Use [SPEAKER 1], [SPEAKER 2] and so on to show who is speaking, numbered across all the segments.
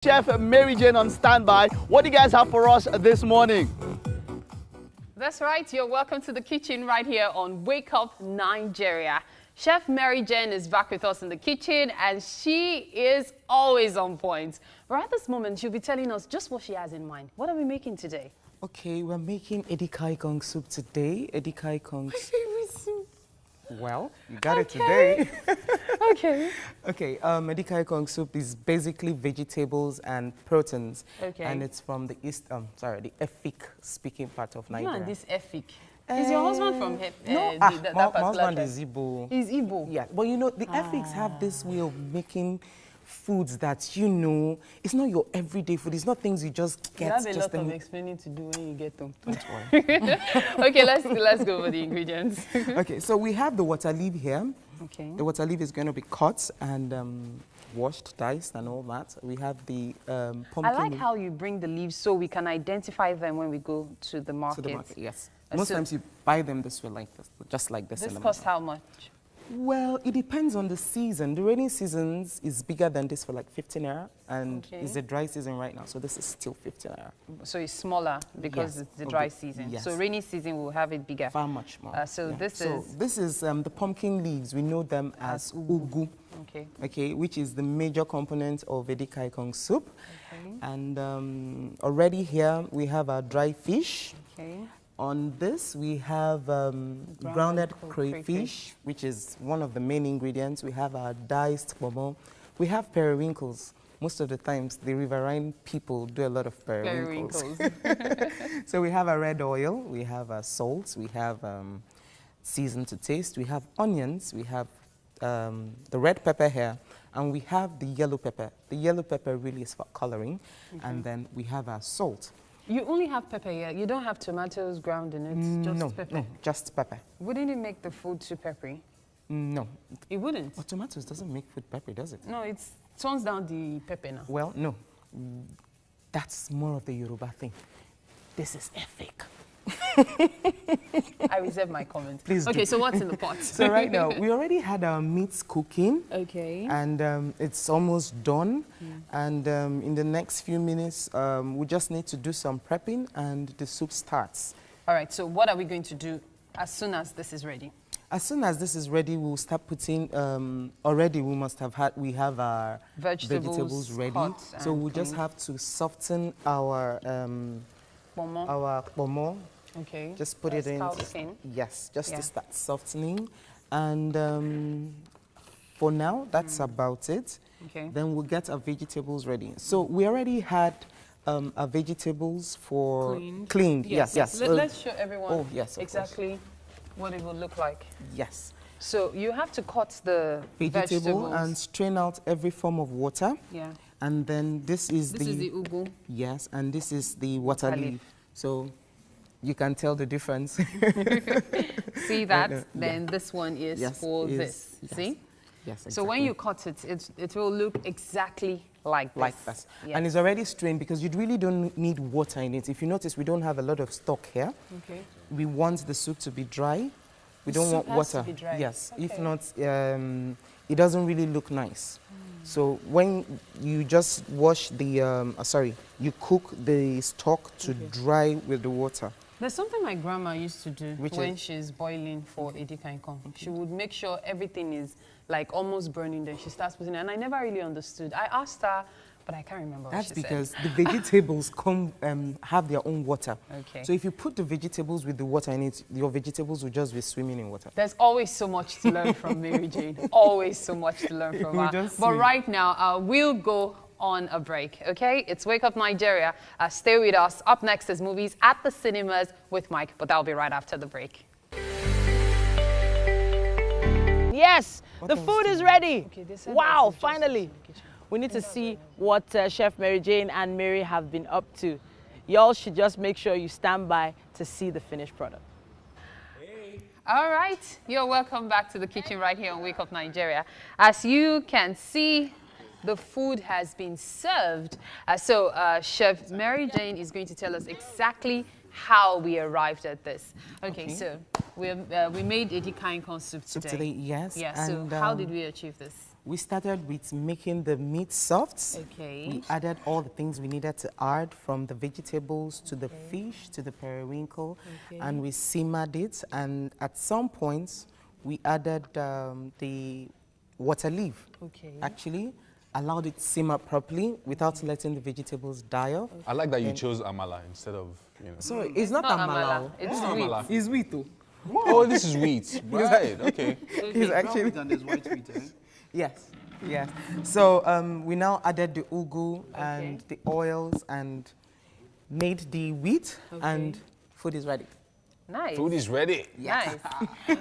[SPEAKER 1] Chef Mary Jane on standby. What do you guys have for us this morning?
[SPEAKER 2] That's right. You're welcome to the kitchen right here on Wake Up Nigeria. Chef Mary Jane is back with us in the kitchen and she is always on point. But at this moment, she'll be telling us just what she has in mind. What are we making today?
[SPEAKER 3] Okay, we're making Edikang-ikong soup today. Edikang-ikong soup. Well, you got it today.
[SPEAKER 2] Okay.
[SPEAKER 3] Okay, Edikang-ikong soup is basically vegetables and proteins.
[SPEAKER 2] Okay.
[SPEAKER 3] And it's from the the Efik speaking part of Nigeria.
[SPEAKER 2] Man, this Efik. Is your husband from
[SPEAKER 3] no,
[SPEAKER 2] that
[SPEAKER 3] my husband is Igbo.
[SPEAKER 2] He's Igbo?
[SPEAKER 3] Yeah, but you know, the Efiks have this way of making foods that, you know, it's not your everyday food. It's not things you just get.
[SPEAKER 2] You have a
[SPEAKER 3] just
[SPEAKER 2] lot of explaining to do when you get them.
[SPEAKER 3] Don't worry.
[SPEAKER 2] Okay, let's go over the ingredients.
[SPEAKER 3] Okay, so we have the water leaf here.
[SPEAKER 2] Okay.
[SPEAKER 3] The water leaf is going to be cut and washed, diced, and all that. We have the pumpkin.
[SPEAKER 2] I like how you bring the leaves so we can identify them when we go to the market.
[SPEAKER 3] To the market, yes. Most times you buy them this way, like this, just like this.
[SPEAKER 2] This costs how much?
[SPEAKER 3] Well, it depends on the season. The rainy seasons is bigger than this for like 15 naira, and it's the dry season right now, so this is still 15 naira.
[SPEAKER 2] So it's smaller because it's the dry season.
[SPEAKER 3] Yes.
[SPEAKER 2] So rainy season will have it bigger.
[SPEAKER 3] Far much more. This is the pumpkin leaves. We know them as ugu.
[SPEAKER 2] Okay.
[SPEAKER 3] Okay, which is the major component of Edikang-ikong soup. Okay. And already here we have our dry fish.
[SPEAKER 2] Okay.
[SPEAKER 3] On this, we have grounded crayfish, which is one of the main ingredients. We have our diced pomo. We have periwinkles. Most of the times, the riverine people do a lot of periwinkles. So we have a red oil, we have salt, we have seasoned to taste, we have onions, we have the red pepper here, and we have the yellow pepper. The yellow pepper really is for coloring, and then we have our salt.
[SPEAKER 2] You only have pepper here. You don't have tomatoes ground in it. Just pepper.
[SPEAKER 3] No, just pepper.
[SPEAKER 2] Wouldn't it make the food too peppery?
[SPEAKER 3] No.
[SPEAKER 2] It wouldn't?
[SPEAKER 3] But tomatoes doesn't make food peppery, does it?
[SPEAKER 2] No, it tones down the pepper now.
[SPEAKER 3] Well, no. That's more of the Yoruba thing. This is Efik.
[SPEAKER 2] I reserve my comment.
[SPEAKER 3] Please
[SPEAKER 2] okay,
[SPEAKER 3] do.
[SPEAKER 2] So what's in the pot?
[SPEAKER 3] So right now, we already had our meats cooking.
[SPEAKER 2] Okay.
[SPEAKER 3] And it's almost done. And in the next few minutes, we just need to do some prepping and the soup starts.
[SPEAKER 2] All right, so what are we going to do as soon as this is ready?
[SPEAKER 3] As soon as this is ready, we'll start putting, already we have our vegetables ready. So we'll just have to soften our pomo.
[SPEAKER 2] Okay.
[SPEAKER 3] Just put it in. Yes, just to start softening. And for now, that's about it.
[SPEAKER 2] Okay.
[SPEAKER 3] Then we'll get our vegetables ready. So we already had our vegetables cleaned. Yes.
[SPEAKER 2] Let's show everyone
[SPEAKER 3] exactly
[SPEAKER 2] what it will look like.
[SPEAKER 3] Yes.
[SPEAKER 2] So you have to cut the vegetables
[SPEAKER 3] and strain out every form of water.
[SPEAKER 2] Yeah.
[SPEAKER 3] And then this is
[SPEAKER 2] the ugu.
[SPEAKER 3] Yes, and this is the water leaf. So you can tell the difference.
[SPEAKER 2] See that? Then this one is this.
[SPEAKER 3] Yes.
[SPEAKER 2] See?
[SPEAKER 3] Yes, exactly.
[SPEAKER 2] So when you cut it, it will look exactly like this.
[SPEAKER 3] Yes. And it's already strained because you really don't need water in it. If you notice, we don't have a lot of stock here. Okay. We want the soup to be dry. We don't want water.
[SPEAKER 2] To be dry.
[SPEAKER 3] Yes. Okay. If not, it doesn't really look nice. So when you just wash the, you cook the stock to dry with the water.
[SPEAKER 2] There's something my grandma used to do when she's boiling for Edikang-ikong. She would make sure everything is like almost burning, then she starts putting it. And I never really understood. I asked her, but I can't remember what she said.
[SPEAKER 3] That's because the vegetables have their own water.
[SPEAKER 2] Okay.
[SPEAKER 3] So if you put the vegetables with the water in it, your vegetables will just be swimming in water.
[SPEAKER 2] There's always so much to learn from Mary Jane. Always so much to learn from her. But right now, we'll go on a break, okay? It's Wake Up Nigeria. Stay with us. Up next is Movies at the Cinemas with Mike, but that'll be right after the break.
[SPEAKER 4] Yes, the food is ready. Okay, wow, finally. We need to see what Chef Mary Jane and Mary have been up to. Y'all should just make sure you stand by to see the finished product.
[SPEAKER 2] All right, you're welcome back to the kitchen right here on Wake Up Nigeria. As you can see, the food has been served. Chef Mary Jane is going to tell us exactly how we arrived at this. Okay. So we made Edikang-ikong soup today.
[SPEAKER 3] Yes.
[SPEAKER 2] Yeah, so how did we achieve this?
[SPEAKER 3] We started with making the meat soft.
[SPEAKER 2] Okay.
[SPEAKER 3] We added all the things we needed to add, from the vegetables to the fish to the periwinkle, and we simmered it. And at some points, we added the water leaf.
[SPEAKER 2] Okay.
[SPEAKER 3] Actually, allowed it to simmer properly without letting the vegetables die off.
[SPEAKER 5] I like that you chose amala instead of, you know.
[SPEAKER 3] So it's not amala.
[SPEAKER 2] It's
[SPEAKER 5] not
[SPEAKER 2] wheat.
[SPEAKER 5] amala.
[SPEAKER 3] It's wheat too.
[SPEAKER 5] Oh, this is wheat. Right, okay.
[SPEAKER 3] It's actually
[SPEAKER 1] And there's white wheat, eh?
[SPEAKER 3] yes, yes. So we now added the ugu and the oils and made the wheat, and food is ready.
[SPEAKER 2] Nice.
[SPEAKER 5] Food is ready.
[SPEAKER 2] Nice.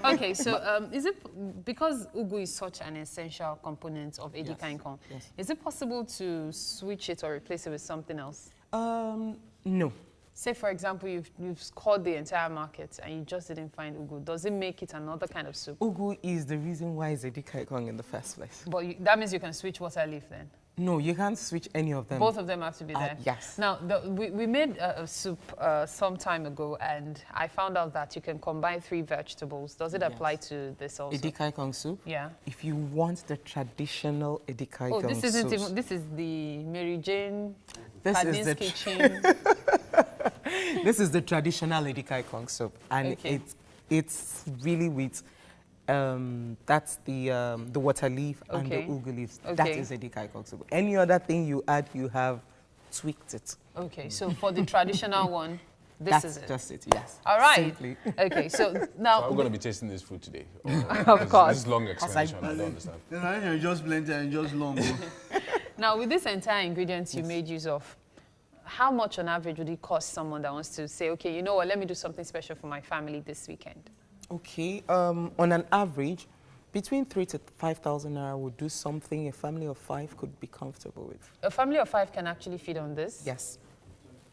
[SPEAKER 2] Okay, so is it, because ugu is such an essential component of Edikang-ikong, is it possible to switch it or replace it with something else?
[SPEAKER 3] No.
[SPEAKER 2] Say, for example, you've scored the entire market and you just didn't find ugu. Does it make it another kind of soup?
[SPEAKER 3] Ugu is the reason why it's Edikang-ikong in the first place.
[SPEAKER 2] But that means you can switch water leaf then?
[SPEAKER 3] No, you can't switch any of them.
[SPEAKER 2] Both of them have to be there?
[SPEAKER 3] Yes.
[SPEAKER 2] Now, we made a soup some time ago, and I found out that you can combine 3 vegetables. Does it apply to this also?
[SPEAKER 3] Edikang-ikong soup?
[SPEAKER 2] Yeah.
[SPEAKER 3] If you want the traditional Edikang-ikong
[SPEAKER 2] this isn't
[SPEAKER 3] soup.
[SPEAKER 2] even, this is the Mary Jane
[SPEAKER 3] KADINE'S
[SPEAKER 2] kitchen.
[SPEAKER 3] This is the traditional Edikang-ikong soup, and it's really with that's the water leaf and the ugu leaves. That is Edikang-ikong soup. Any other thing you add, you have tweaked it.
[SPEAKER 2] Okay, so for the traditional one, this is it.
[SPEAKER 3] That's just it. Yes.
[SPEAKER 2] All right.
[SPEAKER 3] Simply.
[SPEAKER 2] Okay, so now
[SPEAKER 5] So I'm going to be tasting this food today.
[SPEAKER 2] of course.
[SPEAKER 5] This is long explanation. I don't understand.
[SPEAKER 1] Then just blend it and just long.
[SPEAKER 2] Now, with this entire ingredients you made use of, how much on average would it cost someone that wants to say, okay, you know what, let me do something special for my family this weekend?
[SPEAKER 3] Okay, on an average, between 3,000 to 5,000 naira would do something a family of 5 could be comfortable with.
[SPEAKER 2] A family of 5 can actually feed on this?
[SPEAKER 3] Yes.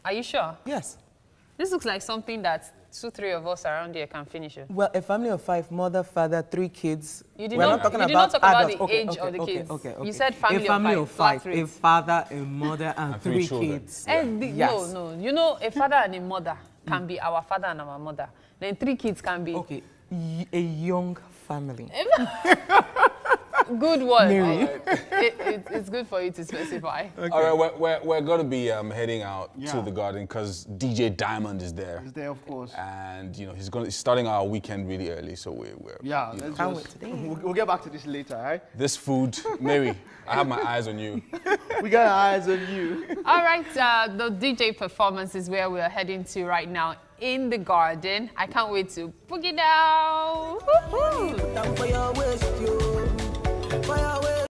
[SPEAKER 2] Are you sure?
[SPEAKER 3] Yes.
[SPEAKER 2] This looks like something that 2, 3 of us around here can finish it.
[SPEAKER 3] Well, a family of 5, mother, father, 3 kids.
[SPEAKER 2] You did
[SPEAKER 3] We're
[SPEAKER 2] not,
[SPEAKER 3] not talking
[SPEAKER 2] you did
[SPEAKER 3] about
[SPEAKER 2] not talk about
[SPEAKER 3] adults.
[SPEAKER 2] the age of the kids.
[SPEAKER 3] Okay.
[SPEAKER 2] You said family,
[SPEAKER 3] a family of 5,
[SPEAKER 2] flat
[SPEAKER 3] a
[SPEAKER 2] rate.
[SPEAKER 3] father, a mother, and 3
[SPEAKER 5] children.
[SPEAKER 3] kids.
[SPEAKER 2] And
[SPEAKER 3] Yes.
[SPEAKER 2] No. You know, a father and a mother can be our father and our mother. Then 3 kids can be...
[SPEAKER 3] Okay, a young family.
[SPEAKER 2] Good one.
[SPEAKER 3] Mary.
[SPEAKER 2] It's good for you to specify.
[SPEAKER 5] Okay. All right, we're going to be heading out to the garden because DJ Diamond is there.
[SPEAKER 1] It's there, of course.
[SPEAKER 5] And, you know, he's starting our weekend really early, so we're
[SPEAKER 1] Yeah,
[SPEAKER 5] you know,
[SPEAKER 1] let's
[SPEAKER 3] Can't
[SPEAKER 1] just,
[SPEAKER 3] wait today.
[SPEAKER 1] we'll get back to this later, all right?
[SPEAKER 5] this food, Mary, I have my eyes on you.
[SPEAKER 1] We got our eyes on you.
[SPEAKER 2] All right, the DJ performance is where we're heading to right now in the garden. I can't wait to boogie down. Woo-hoo.